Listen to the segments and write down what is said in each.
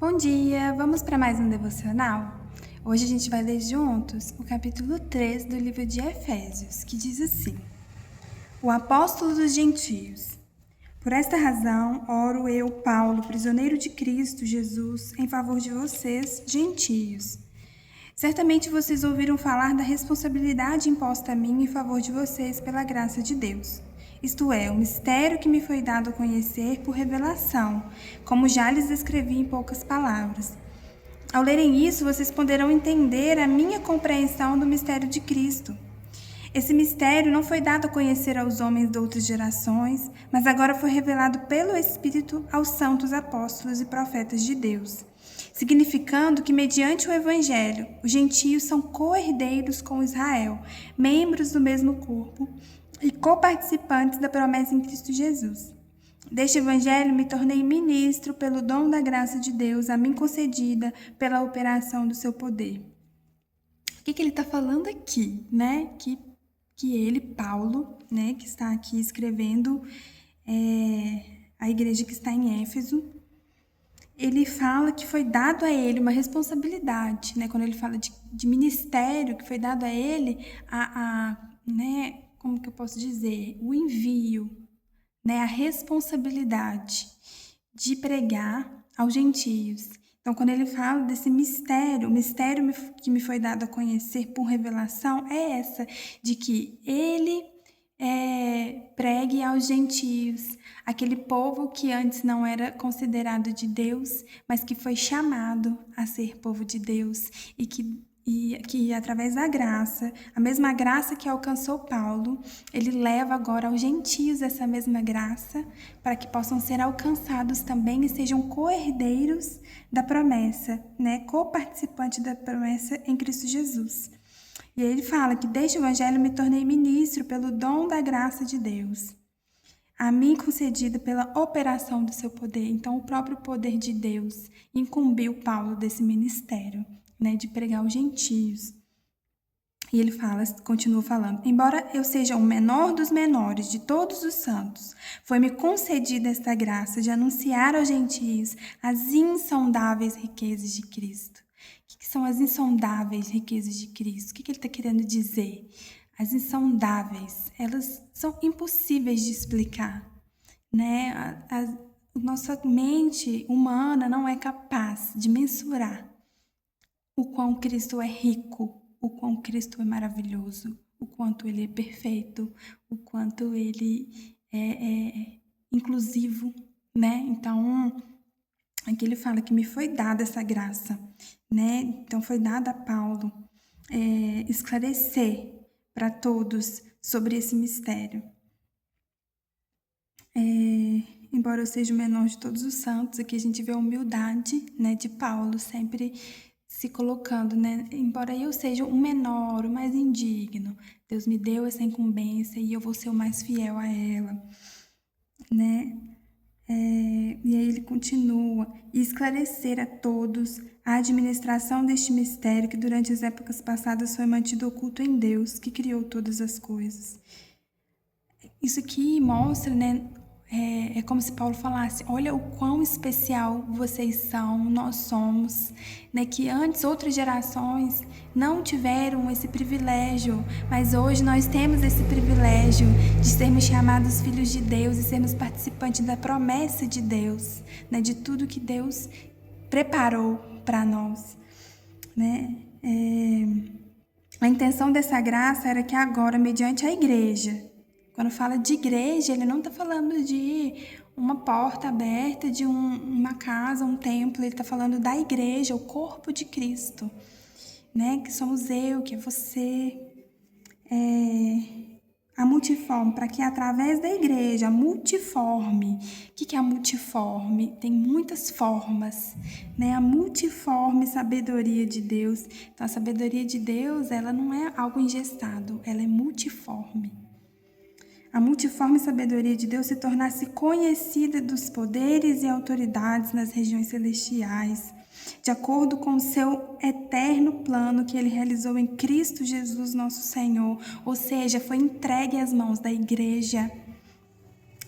Bom dia, vamos para mais um devocional? Hoje a gente vai ler juntos o capítulo 3 do livro de Efésios, que diz assim: O apóstolo dos gentios. Por esta razão, oro eu, Paulo, prisioneiro de Cristo Jesus, em favor de vocês, gentios. Certamente vocês ouviram falar da responsabilidade imposta a mim em favor de vocês pela graça de Deus. Isto é, o mistério que me foi dado a conhecer por revelação, como já lhes escrevi em poucas palavras. Ao lerem isso, vocês poderão entender a minha compreensão do mistério de Cristo. Esse mistério não foi dado a conhecer aos homens de outras gerações, mas agora foi revelado pelo Espírito aos santos apóstolos e profetas de Deus, significando que, mediante o Evangelho, os gentios são co-herdeiros com Israel, membros do mesmo corpo e coparticipantes da promessa em Cristo Jesus. Deste Evangelho me tornei ministro pelo dom da graça de Deus a mim concedida pela operação do seu poder. O que ele está falando aqui, né? Que ele, Paulo, né, que está aqui escrevendo a igreja que está em Éfeso, ele fala que foi dado a ele uma responsabilidade, né? Quando ele fala de ministério que foi dado a ele, né, como que eu posso dizer? O envio, né, a responsabilidade de pregar aos gentios. Então, quando ele fala desse mistério, o mistério que me foi dado a conhecer por revelação é essa, de que ele pregue aos gentios, aquele povo que antes não era considerado de Deus, mas que foi chamado a ser povo de Deus e que através da graça, a mesma graça que alcançou Paulo, ele leva agora aos gentios essa mesma graça para que possam ser alcançados também e sejam co-herdeiros da promessa, né? Co-participantes da promessa em Cristo Jesus. E aí ele fala que deste evangelho me tornei ministro pelo dom da graça de Deus, a mim concedida pela operação do seu poder. Então, o próprio poder de Deus incumbiu Paulo desse ministério, né, de pregar aos gentios. E ele continua falando: embora eu seja o menor dos menores de todos os santos, foi-me concedida esta graça de anunciar aos gentios as insondáveis riquezas de Cristo. O que são as insondáveis riquezas de Cristo? O que ele está querendo dizer? As insondáveis, elas são impossíveis de explicar, né? A nossa mente humana não é capaz de mensurar o quão Cristo é rico, o quão Cristo é maravilhoso, o quanto Ele é perfeito, o quanto Ele é inclusivo, né? Então, aqui ele fala que me foi dada essa graça, né? Então, foi dada a Paulo esclarecer para todos sobre esse mistério. Embora eu seja o menor de todos os santos, aqui a gente vê a humildade, né, de Paulo, sempre se colocando, né? Embora eu seja o menor, o mais indigno, Deus me deu essa incumbência e eu vou ser o mais fiel a ela, né? E aí ele continua: e esclarecer a todos a administração deste mistério que durante as épocas passadas foi mantido oculto em Deus, que criou todas as coisas. Isso aqui mostra, né? É como se Paulo falasse: olha o quão especial vocês são, nós somos, né? Que antes outras gerações não tiveram esse privilégio, mas hoje nós temos esse privilégio de sermos chamados filhos de Deus e sermos participantes da promessa de Deus, né? De tudo que Deus preparou para nós, né? A intenção dessa graça era que agora, mediante a igreja, quando fala de igreja, ele não está falando de uma porta aberta, de uma casa, um templo. Ele está falando da igreja, o corpo de Cristo, né? Que somos eu, que é você, a multiforme, para que através da igreja, a multiforme. O que é a multiforme? Tem muitas formas, né? A multiforme sabedoria de Deus. Então, a sabedoria de Deus, ela não é algo engessado, ela é multiforme. A multiforme sabedoria de Deus se tornasse conhecida dos poderes e autoridades nas regiões celestiais, de acordo com o seu eterno plano que ele realizou em Cristo Jesus, nosso Senhor, ou seja, foi entregue às mãos da igreja,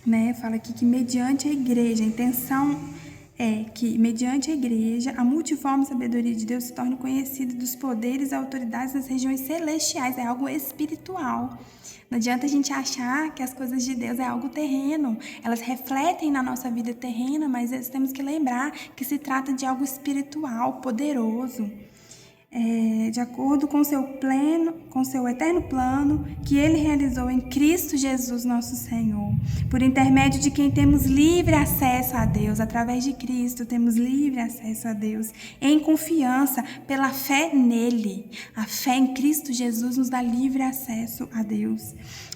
né? Fala aqui que mediante a igreja, a intenção é que, mediante a igreja, a multiforme sabedoria de Deus se torne conhecida dos poderes e autoridades das regiões celestiais. É algo espiritual. Não adianta a gente achar que as coisas de Deus é algo terreno. Elas refletem na nossa vida terrena, mas nós temos que lembrar que se trata de algo espiritual, poderoso. De acordo com seu eterno plano que Ele realizou em Cristo Jesus nosso Senhor, por intermédio de quem temos livre acesso a Deus. Através de Cristo temos livre acesso a Deus, em confiança, pela fé nele. A fé em Cristo Jesus nos dá livre acesso a Deus.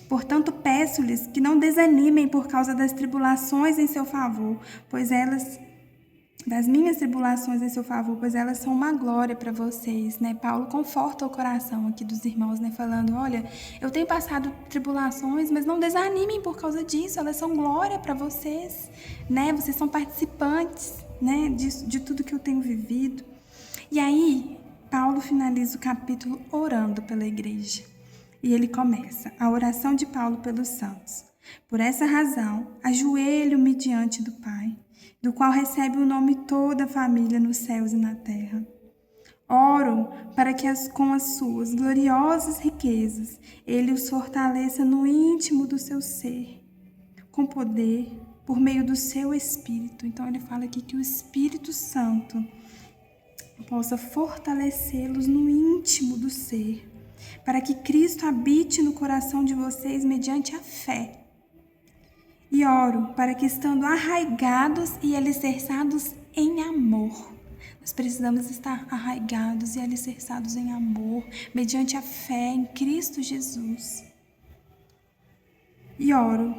Portanto, peço-lhes que não desanimem por causa das tribulações em seu favor, das minhas tribulações em seu favor, pois elas são uma glória para vocês, né? Paulo conforta o coração aqui dos irmãos, né? Falando, olha, eu tenho passado tribulações, mas não desanimem por causa disso, elas são glória para vocês, né? Vocês são participantes, né? De tudo que eu tenho vivido. E aí, Paulo finaliza o capítulo orando pela igreja. E ele começa a oração de Paulo pelos santos. Por essa razão, ajoelho-me diante do Pai, do qual recebe o nome toda a família nos céus e na terra. Oro para que com as suas gloriosas riquezas Ele os fortaleça no íntimo do seu ser, com poder, por meio do seu Espírito. Então ele fala aqui que o Espírito Santo possa fortalecê-los no íntimo do ser, para que Cristo habite no coração de vocês mediante a fé. E oro para que, estando arraigados e alicerçados em amor, nós precisamos estar arraigados e alicerçados em amor, mediante a fé em Cristo Jesus. E oro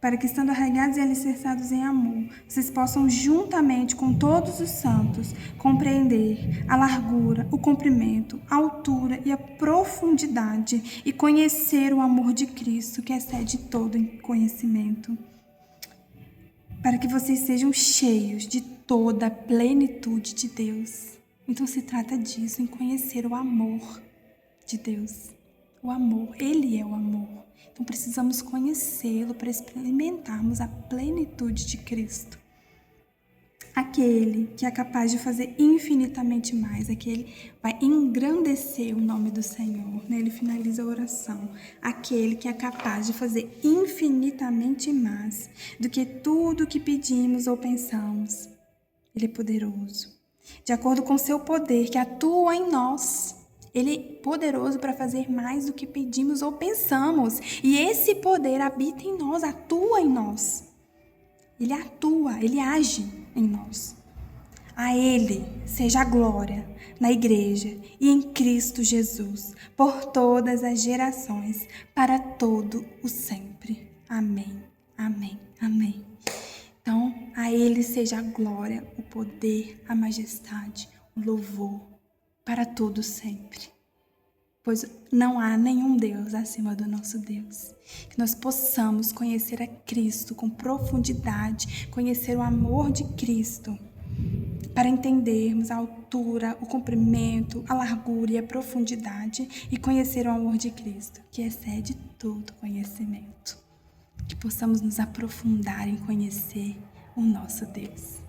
para que, estando arraigados e alicerçados em amor, vocês possam, juntamente com todos os santos, compreender a largura, o comprimento, a altura e a profundidade, e conhecer o amor de Cristo, que excede todo conhecimento. Para que vocês sejam cheios de toda a plenitude de Deus. Então se trata disso, em conhecer o amor de Deus. O amor, Ele é o amor. Então precisamos conhecê-lo para experimentarmos a plenitude de Cristo. Aquele que é capaz de fazer infinitamente mais, aquele vai engrandecer o nome do Senhor. Né? Ele finaliza a oração. Aquele que é capaz de fazer infinitamente mais do que tudo que pedimos ou pensamos. Ele é poderoso. De acordo com seu poder que atua em nós. Ele é poderoso para fazer mais do que pedimos ou pensamos. E esse poder habita em nós, atua em nós. Ele atua, ele age em nós. A Ele seja a glória na igreja e em Cristo Jesus, por todas as gerações, para todo o sempre. Amém, amém, amém. Então, a Ele seja a glória, o poder, a majestade, o louvor, para todo sempre. Pois não há nenhum Deus acima do nosso Deus. Que nós possamos conhecer a Cristo com profundidade, conhecer o amor de Cristo, para entendermos a altura, o comprimento, a largura e a profundidade, e conhecer o amor de Cristo, que excede todo conhecimento. Que possamos nos aprofundar em conhecer o nosso Deus.